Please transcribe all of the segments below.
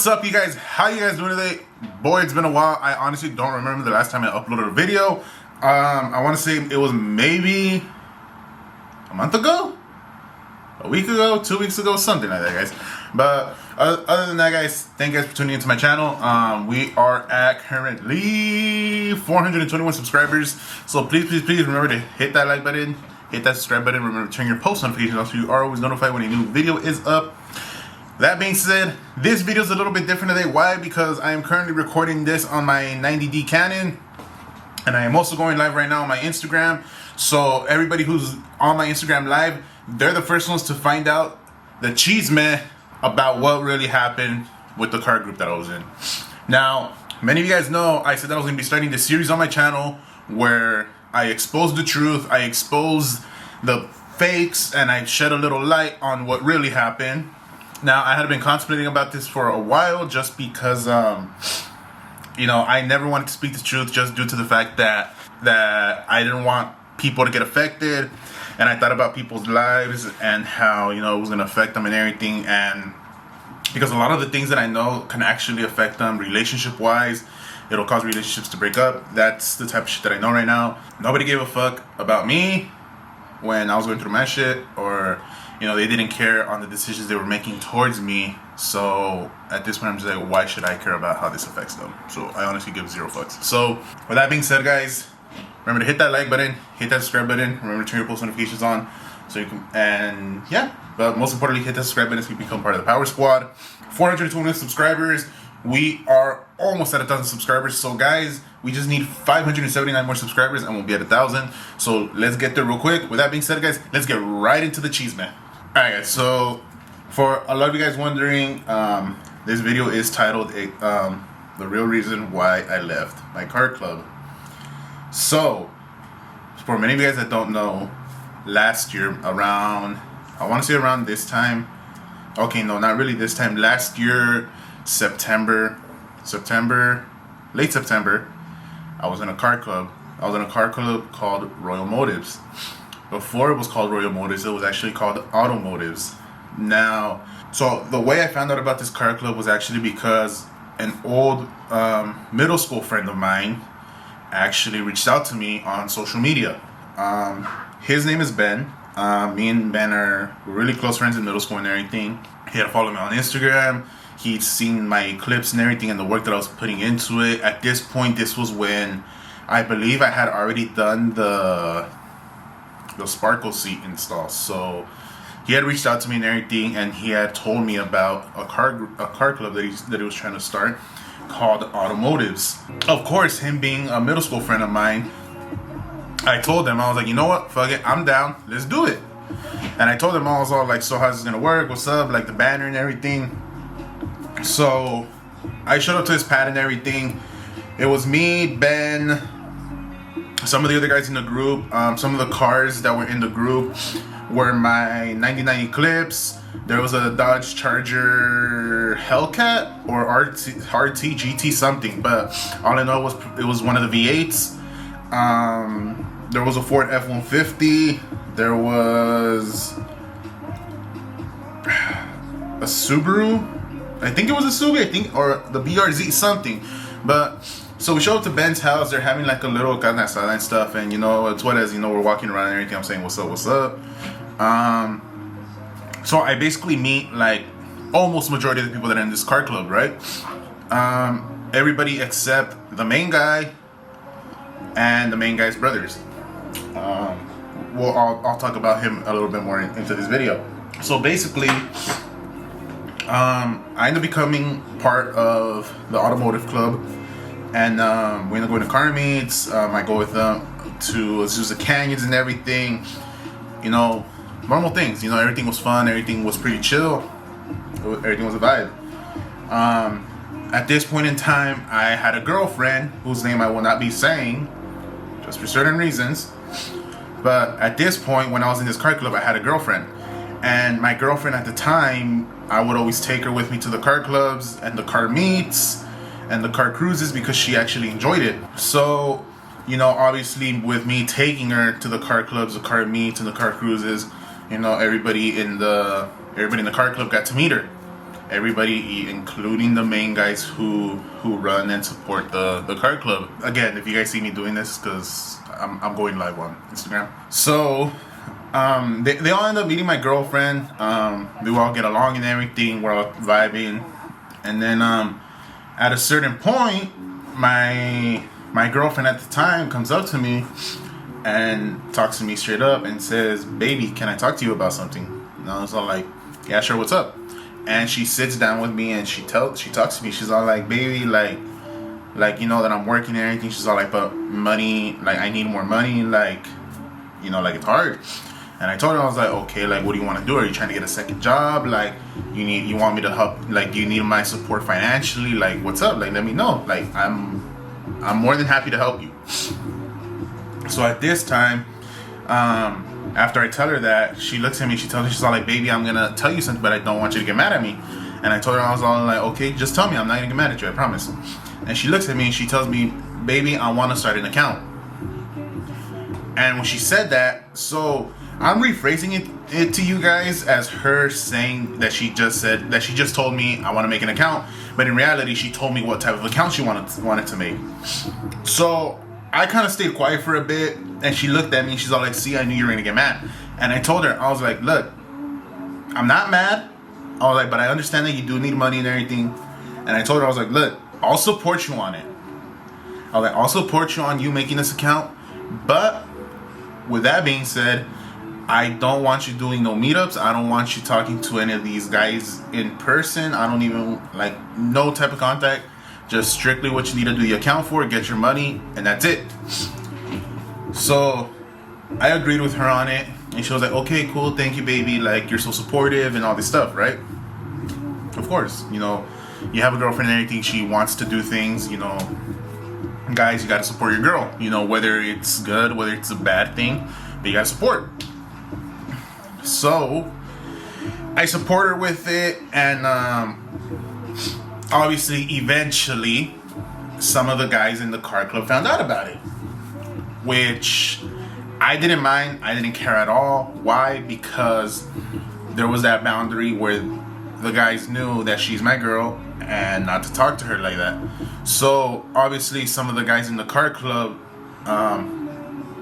What's up, you guys? How you guys doing today? Boy, it's been a while. I honestly don't remember the last time I uploaded a video. I want to say it was maybe a month ago, a week ago, 2 weeks ago, something like that, guys. But other than that, guys, thank you guys for tuning into my channel. We are at currently 421 subscribers. So please remember to hit that like button, hit that subscribe button. Remember to turn your post notifications on so you are always notified when a new video is up. That being said, this video is a little bit different today. Why? Because I am currently recording this on my 90D Canon, and I am also going live right now on my Instagram. So everybody who's on my Instagram live, they're the first ones to find out the chisme about what really happened with the car group that I was in. Now, many of you guys know I said that I was going to be starting this series on my channel where I expose the truth, I expose the fakes, and I shed a little light on what really happened. Now, I had been contemplating about this for a while just because, you know, I never wanted to speak the truth just due to the fact that I didn't want people to get affected. And I thought about people's lives and how, you know, it was going to affect them and everything. And because a lot of the things that I know can actually affect them relationship-wise. It'll cause relationships to break up. That's the type of shit that I know right now. Nobody gave a fuck about me when I was going through my shit, or you know, they didn't care on the decisions they were making towards me. So at this point, I'm just like, why should I care about how this affects them? So I honestly give zero fucks. So with that being said, guys, remember to hit that like button, hit that subscribe button. Remember to turn your post notifications on so you can, and yeah, but most importantly, hit that subscribe button so you become part of the Power Squad. 420 subscribers. We are almost at 1,000 subscribers. So guys, we just need 579 more subscribers and we'll be at 1,000. So let's get there real quick. With that being said, guys, let's get right into the cheese, man. Alright, guys, so for a lot of you guys wondering, this video is titled The Real Reason Why I Left My Car Club. So, for many of you guys that don't know, last year around, I want to say around this time, okay, no, not really this time, last year, late September, I was in a car club. I was in a car club called Royal Motives. Before it was called Royal Motives, it was actually called Automotives. Now, so the way I found out about this car club was actually because an old middle school friend of mine actually reached out to me on social media. His name is Ben. Me and Ben are really close friends in middle school and everything. He had followed me on Instagram. He'd seen my clips and everything and the work that I was putting into it. At this point, this was when I believe I had already done the sparkle seat install. So he had reached out to me and everything, and he had told me about a car club that he was trying to start called Automotives. Of course, him being a middle school friend of mine, I told him, I was like, you know what, fuck it, I'm down, let's do it. And I told him, I was all like, so how's this gonna work, what's up, like the banner and everything. So I showed up to his pad and everything. It was me, Ben, some of the other guys in the group. Some of the cars that were in the group were my 9090 Eclipse. There was a Dodge Charger Hellcat or RT GT something, but all I know was it was one of the V8s. There was a Ford F-150. There was a Subaru. I think it was a Subaru, or the BRZ something. But so we show up to Ben's house. They're having like a little carne asada and stuff, and you know, it's what as you know, we're walking around and everything. I'm saying, what's up? So I basically meet like almost majority of the people that are in this car club, right? Everybody except the main guy and the main guy's brothers. Well, I'll talk about him a little bit more into this video. So basically, I end up becoming part of the automotive club. And we end up going to car meets. I go with them to Azusa Canyons and everything. You know, normal things. You know, everything was fun. Everything was pretty chill. Everything was a vibe. At this point in time, I had a girlfriend whose name I will not be saying, just for certain reasons. But at this point, when I was in this car club, I had a girlfriend. And my girlfriend at the time, I would always take her with me to the car clubs and the car meets and the car cruises because she actually enjoyed it. So, you know, obviously with me taking her to the car clubs, the car meets, and the car cruises, you know, everybody in the car club got to meet her. everybody, including the main guys who run and support the card club. Again, if you guys see me doing this, because I'm going live on Instagram. So they all end up meeting my girlfriend. We all get along and everything. We're all vibing, and then at a certain point, my girlfriend at the time comes up to me and talks to me straight up and says, "Baby, can I talk to you about something?" And I was all like, "Yeah, sure, what's up?" And she sits down with me and she talks to me. She's all like, "Baby, like you know that I'm working and everything." She's all like, "But money, like I need more money, like you know, like it's hard." And I told her, I was like, "Okay, like what do you want to do? Are you trying to get a second job? Like you want me to help? Like do you need my support financially? Like what's up? Like let me know. Like I'm more than happy to help you." So at this time, after I tell her that, she looks at me, she tells me, she's all like, "Baby, I'm gonna tell you something, but I don't want you to get mad at me." And I told her, I was all like, "Okay, just tell me, I'm not gonna get mad at you, I promise." And she looks at me and she tells me, "Baby, I want to start an account." And when she said that, so I'm rephrasing it to you guys as her saying that she just told me I want to make an account, but in reality she told me what type of account she wanted to make. So I kind of stayed quiet for a bit, and she looked at me and she's all like, "See, I knew you were gonna get mad." And I told her, I was like, "Look, I'm not mad." I was like, "But I understand that you do need money and everything." And I told her, I was like, "Look, I'll support you on it. I was like, I'll support you on you making this account, but with that being said, I don't want you doing no meetups. I don't want you talking to any of these guys in person. I don't even like no type of contact. Just strictly what you need to do the account for, get your money, and that's it." So I agreed with her on it, and she was like, "Okay, cool, thank you, baby. Like you're so supportive and all this stuff, right?" Of course, you know, you have a girlfriend and everything. She wants to do things, you know. Guys, you gotta support your girl. You know, whether it's good, whether it's a bad thing, but you gotta support. So I support her with it, and obviously eventually some of the guys in the card club found out about it, which I didn't mind. I didn't care at all. Why? Because there was that boundary where the guys knew that she's my girl and not to talk to her like that. So obviously some of the guys in the card club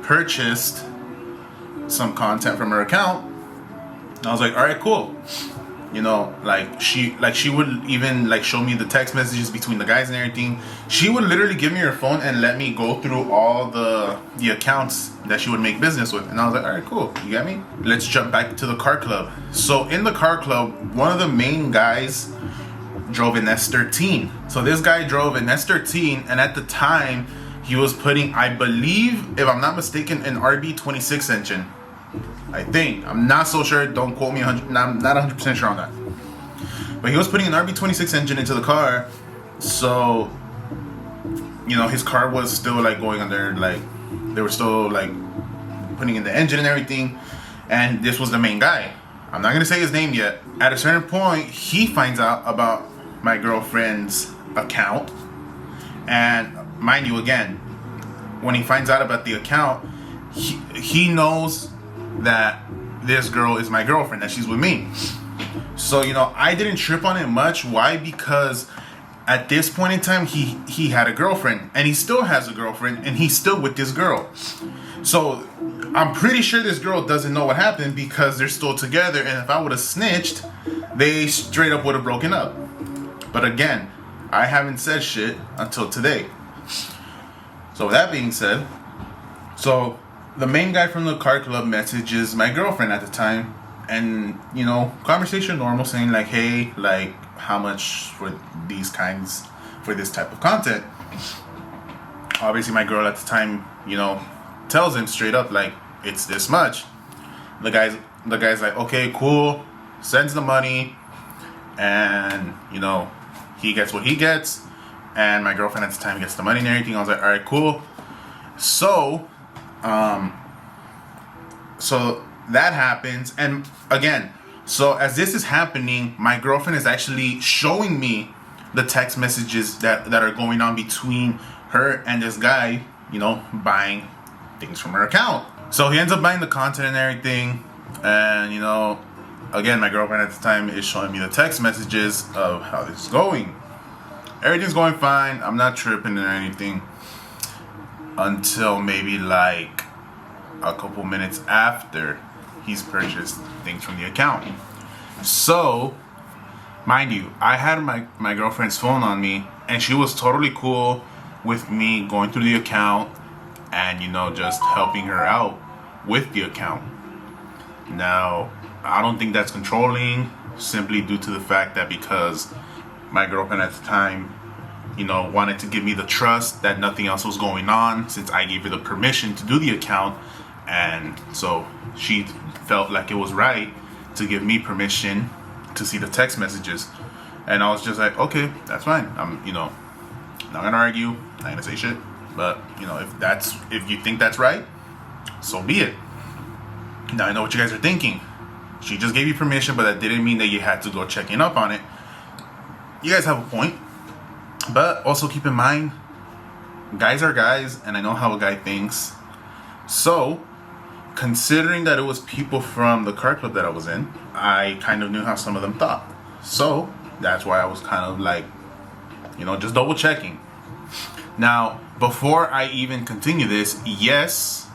purchased some content from her account. And I was like, all right, cool. You know, like she would even like show me the text messages between the guys and everything. She would literally give me her phone and let me go through all the accounts that she would make business with. And I was like, all right, cool. You got me? Let's jump back to the car club. So in the car club, one of the main guys drove an S13. So this guy drove an S13, and at the time he was putting, I believe, if I'm not mistaken, an RB26 engine. I think. I'm not so sure. Don't quote me. I'm not 100% sure on that. But he was putting an RB26 engine into the car. So, you know, his car was still like going under, like, they were still like putting in the engine and everything. And this was the main guy. I'm not going to say his name yet. At a certain point, he finds out about my girlfriend's account. And mind you, again, when he finds out about the account, he knows that this girl is my girlfriend, that she's with me. So, you know, I didn't trip on it much. Why? Because at this point in time, he had a girlfriend, and he still has a girlfriend, and he's still with this girl. So I'm pretty sure this girl doesn't know what happened because they're still together, and if I would have snitched, they straight up would have broken up. But again, I haven't said shit until today. So with that being said, so the main guy from the car club messages my girlfriend at the time, and, you know, conversation normal, saying like, hey, like, how much for this type of content? Obviously my girl at the time, you know, tells him straight up, like, it's this much. The guy's like, okay, cool, sends the money, and, you know, he gets what he gets, and my girlfriend at the time gets the money and everything. I was like, all right, cool. So that happens, and again, so as this is happening, my girlfriend is actually showing me the text messages that are going on between her and this guy, you know, buying things from her account. So he ends up buying the content and everything, and, you know, again, my girlfriend at the time is showing me the text messages of how this is going. Everything's going fine. I'm not tripping or anything until maybe like a couple minutes after he's purchased things from the account. So, mind you, I had my girlfriend's phone on me, and she was totally cool with me going through the account and, you know, just helping her out with the account. Now, I don't think that's controlling, simply due to the fact that because my girlfriend at the time, you know, wanted to give me the trust that nothing else was going on since I gave her the permission to do the account, and so she felt like it was right to give me permission to see the text messages. And I was just like, okay, that's fine. I'm, you know, not gonna argue, not gonna say shit, but you know, if you think that's right, so be it. Now I know what you guys are thinking. She just gave you permission, but that didn't mean that you had to go checking up on it. You guys have a point, but also keep in mind, guys are guys, and I know how a guy thinks. So, considering that it was people from the car club that I was in, I kind of knew how some of them thought. So, that's why I was kind of like, you know, just double checking. Now, before I even continue this, yes,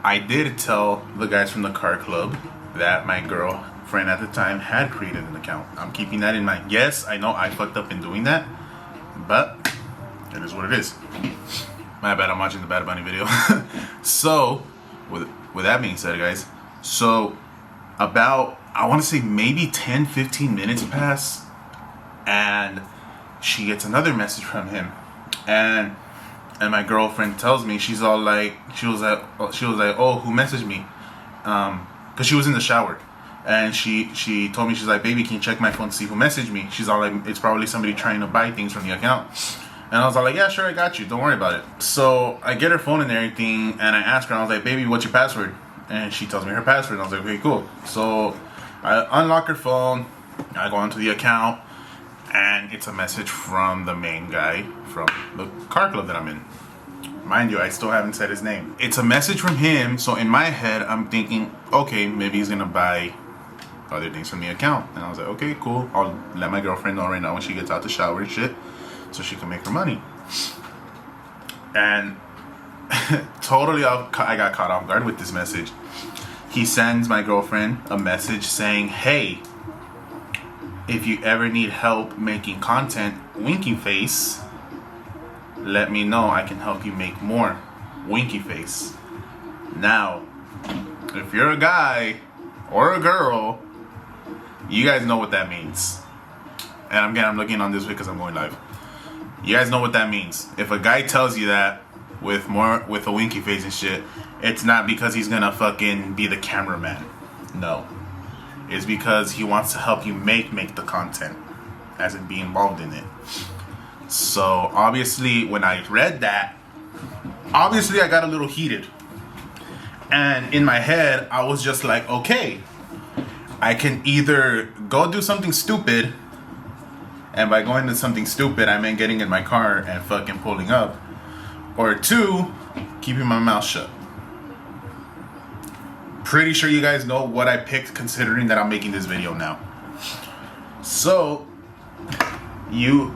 I did tell the guys from the car club that my girlfriend at the time had created an account. I'm keeping that in mind. Yes, I know I fucked up in doing that, but it is what it is. My bad, I'm watching the Bad Bunny video. So, with that being said, guys, so about, I want to say maybe 10-15 minutes pass, and she gets another message from him, and my girlfriend tells me, she was like, oh, who messaged me? Because she was in the shower, and she told me, she's like, baby, can you check my phone to see who messaged me? She's all like, it's probably somebody trying to buy things from the account. And I was all like, yeah, sure, I got you, don't worry about it. So I get her phone and everything, and I ask her, and I was like, baby, what's your password? And she tells me her password, and I was like, okay, cool. So I unlock her phone, I go onto the account, and it's a message from the main guy from the car club that I'm in. Mind you, I still haven't said his name. It's a message from him, so in my head, I'm thinking, okay, maybe he's gonna buy other things from the account. And I was like, okay, cool. I'll let my girlfriend know right now when she gets out the shower and shit, so she can make her money. And totally, I got caught off guard with this message. He sends my girlfriend a message saying, hey, if you ever need help making content, winky face, let me know. I can help you make more. Winky face. Now, if you're a guy or a girl, you guys know what that means. And again, I'm looking on this because I'm going live. You guys know what that means. If a guy tells you that with a winky face and shit, it's not because he's gonna fucking be the cameraman. No. It's because he wants to help you make the content, as in be involved in it. So obviously when I read that, obviously I got a little heated. And in my head, I was just like, okay, I can either go do something stupid, and by going to something stupid, I meant getting in my car and fucking pulling up, or two, keeping my mouth shut. Pretty sure you guys know what I picked, considering that I'm making this video now. So, you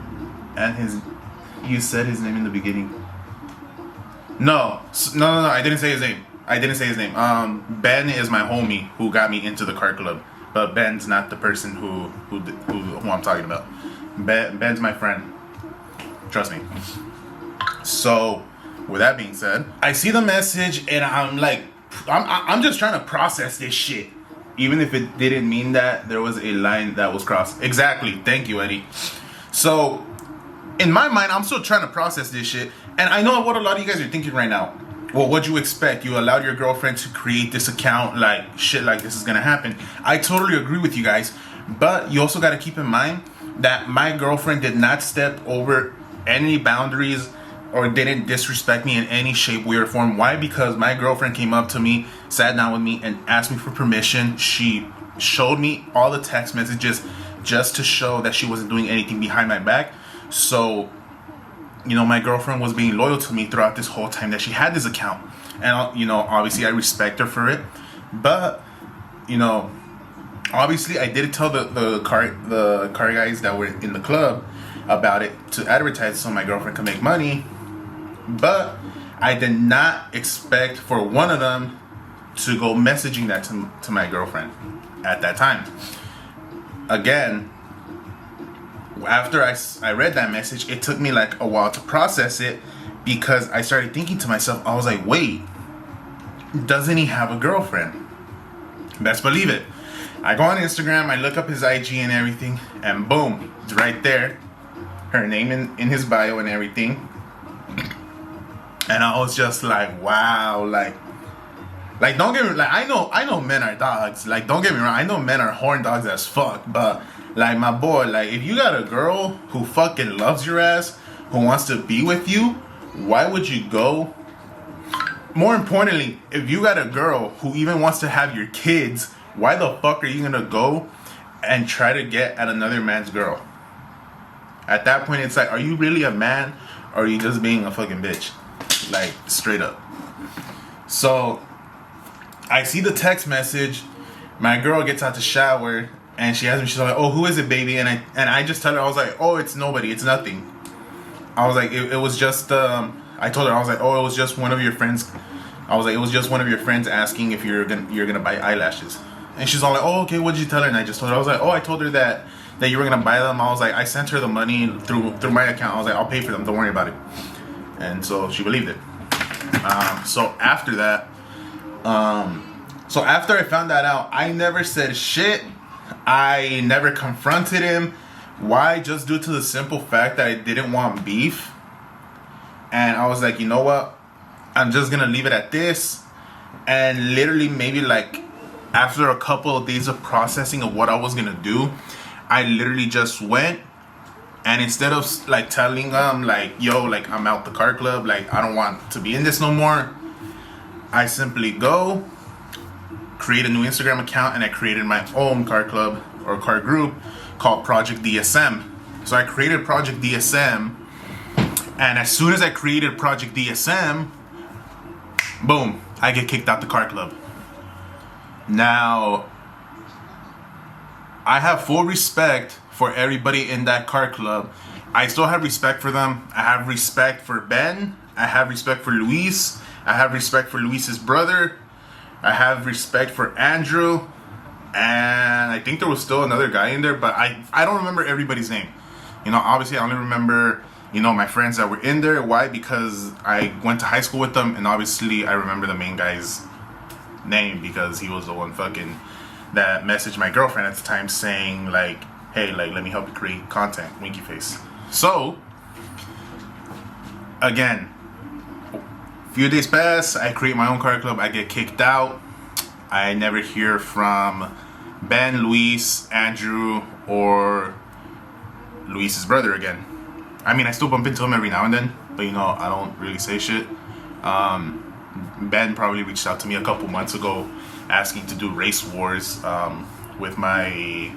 said his name in the beginning. No, I didn't say his name. Ben is my homie who got me into the car club, but Ben's not the person who I'm talking about. Ben's my friend. Trust me. So, with that being said, I see the message and I'm like, I'm just trying to process this shit. Even if it didn't mean that, there was a line that was crossed. Exactly. Thank you, Eddie. So, in my mind, I'm still trying to process this shit. And I know what a lot of you guys are thinking right now. Well, what'd you expect? You allowed your girlfriend to create this account, like, shit like this is gonna happen. I totally agree with you guys. But you also gotta keep in mind that my girlfriend did not step over any boundaries or didn't disrespect me in any shape, way, or form. Why? Because my girlfriend came up to me, sat down with me, and asked me for permission. She showed me all the text messages just to show that she wasn't doing anything behind my back. So, you know, my girlfriend was being loyal to me throughout this whole time that she had this account. And, you know, obviously I respect her for it. But, you know, Obviously, I did tell the car guys that were in the club about it to advertise so my girlfriend could make money. But I did not expect for one of them to go messaging that to my girlfriend at that time. Again, after I read that message, it took me like a while to process it, because I started thinking to myself, I was like, wait, doesn't he have a girlfriend? Best believe it. I go on Instagram, I look up his IG and everything, and boom, it's right there. Her name in his bio and everything. And I was just like, wow, like don't get me, like I know men are dogs. Like, don't get me wrong, I know men are horn dogs as fuck, but like, my boy, like, if you got a girl who fucking loves your ass, who wants to be with you, why would you go? More importantly, if you got a girl who even wants to have your kids, why the fuck are you gonna go and try to get at another man's girl? At that point, it's like, are you really a man, or are you just being a fucking bitch? Like, straight up. So I see the text message. My girl gets out the shower and she asks me, she's like, oh, who is it, baby? And I just tell her, I was like, oh, it's nobody, it's nothing. I was like, it was just I told her, I was like, oh, it was just one of your friends. I was like, it was just one of your friends asking if you're gonna buy eyelashes. And she's all like, oh, okay, what did you tell her? And I just told her, I was like, oh, I told her that you were gonna buy them. I was like, I sent her the money through my account. I was like, I'll pay for them, don't worry about it. And so she believed it. So after that, so after I found that out, I never said shit. I never confronted him. Why? Just due to the simple fact that I didn't want beef. And I was like, you know what? I'm just gonna leave it at this. And literally, maybe like after a couple of days of processing of what I was gonna do, I literally just went, and instead of like telling them like, yo, like, I'm out the car club, like, I don't want to be in this no more, I simply go create a new Instagram account, and I created my own car club or car group called Project DSM. So I created Project DSM, and as soon as I created Project DSM, boom, I get kicked out the car club. Now, I have full respect for everybody in that car club. I still have respect for them. I have respect for Ben. I have respect for Luis. I have respect for Luis's brother. I have respect for Andrew. And I think there was still another guy in there, but I don't remember everybody's name. You know, obviously I only remember, you know, my friends that were in there. Why? Because I went to high school with them, and obviously I remember the main guy's name because he was the one fucking that messaged my girlfriend at the time saying like, hey, like, let me help you create content, winky face. So again, a few days pass, I create my own car club, I get kicked out. I never hear from Ben, Luis, Andrew, or Luis's brother again. I mean, I still bump into him every now and then, but you know, I don't really say shit. Ben probably reached out to me a couple months ago asking to do race wars with my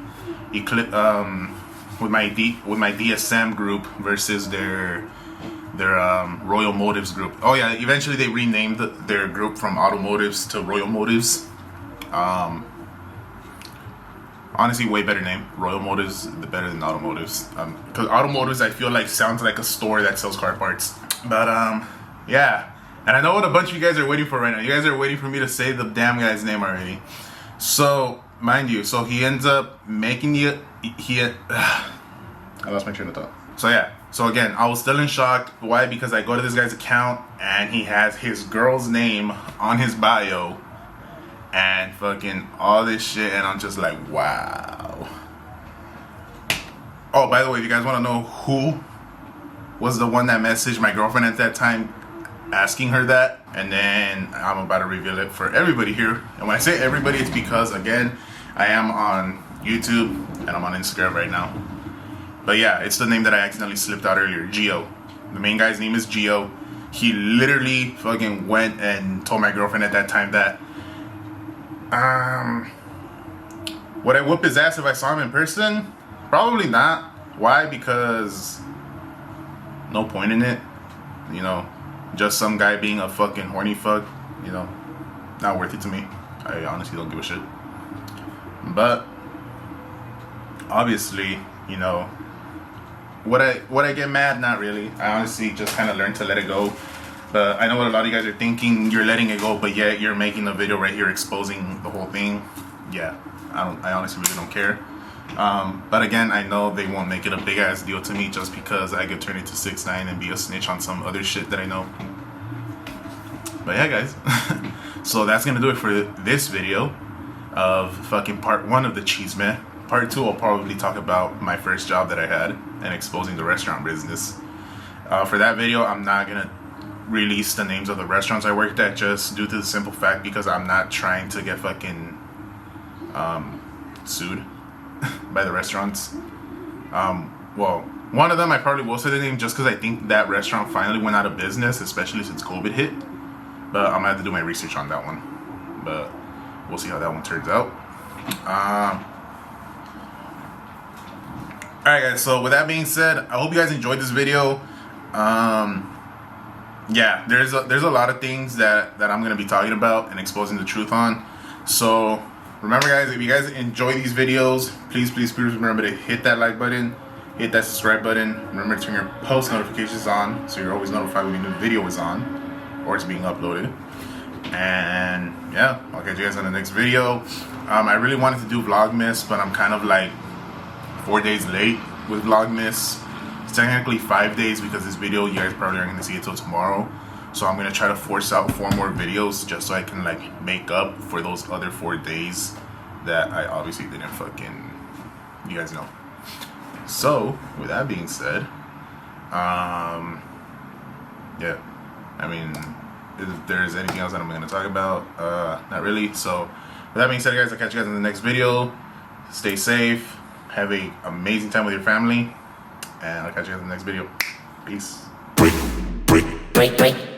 DSM group versus their Royal Motives group. Oh yeah, eventually they renamed their group from Automotives to Royal Motives. Honestly, way better name. Royal Motives, better than Automotives. Because Automotives, I feel like sounds like a store that sells car parts. But yeah. And I know what a bunch of you guys are waiting for right now. You guys are waiting for me to say the damn guy's name already. So, mind you, so he ends up making I lost my train of thought. So yeah. So again, I was still in shock. Why? Because I go to this guy's account and he has his girl's name on his bio and fucking all this shit, and I'm just like, wow. Oh, by the way, if you guys want to know who was the one that messaged my girlfriend at that time asking her that, and then I'm about to reveal it for everybody here. And when I say everybody, it's because, again, I am on YouTube and I'm on Instagram right now. But yeah, it's the name that I accidentally slipped out earlier, Gio. The main guy's name is Gio. He literally fucking went and told my girlfriend at that time that would I whoop his ass if I saw him in person? Probably not. Why? Because no point in it. You know, just some guy being a fucking horny fuck, you know, not worth it to me. I honestly don't give a shit. But obviously, you know, would I get mad? Not really. I honestly just kind of learned to let it go. But I know what a lot of you guys are thinking. You're letting it go, but yet you're making a video right here exposing the whole thing. Yeah, I honestly really don't care. But again, I know they won't make it a big ass deal to me just because I could turn into 6ix9ine and be a snitch on some other shit that I know. But yeah, guys. So that's gonna do it for this video of fucking part 1 of the Cheese Man. Part 2, I'll probably talk about my first job that I had and exposing the restaurant business. For that video, I'm not gonna release the names of the restaurants I worked at, just due to the simple fact because I'm not trying to get fucking sued by the restaurants. Well, one of them I probably will say the name just because I think that restaurant finally went out of business, especially since COVID hit. But I'm gonna have to do my research on that one. But we'll see how that one turns out. Alright guys, so with that being said, I hope you guys enjoyed this video. Yeah, there's a lot of things that I'm gonna be talking about and exposing the truth on. So remember guys, if you guys enjoy these videos, please remember to hit that like button, hit that subscribe button. Remember to turn your post notifications on so you're always notified when a new video is on or it's being uploaded. And yeah, I'll catch you guys on the next video. I really wanted to do Vlogmas, but I'm kind of like 4 days late with Vlogmas. It's technically 5 days because this video you guys probably aren't gonna see it till tomorrow. So I'm gonna try to force out 4 more videos just so I can like make up for those other 4 days that I obviously didn't fucking, you guys know. So with that being said, yeah, I mean, if there's anything else that I'm gonna talk about, not really. So with that being said guys, I'll catch you guys in the next video. Stay safe, have a amazing time with your family, and I'll catch you guys in the next video. Peace. Break.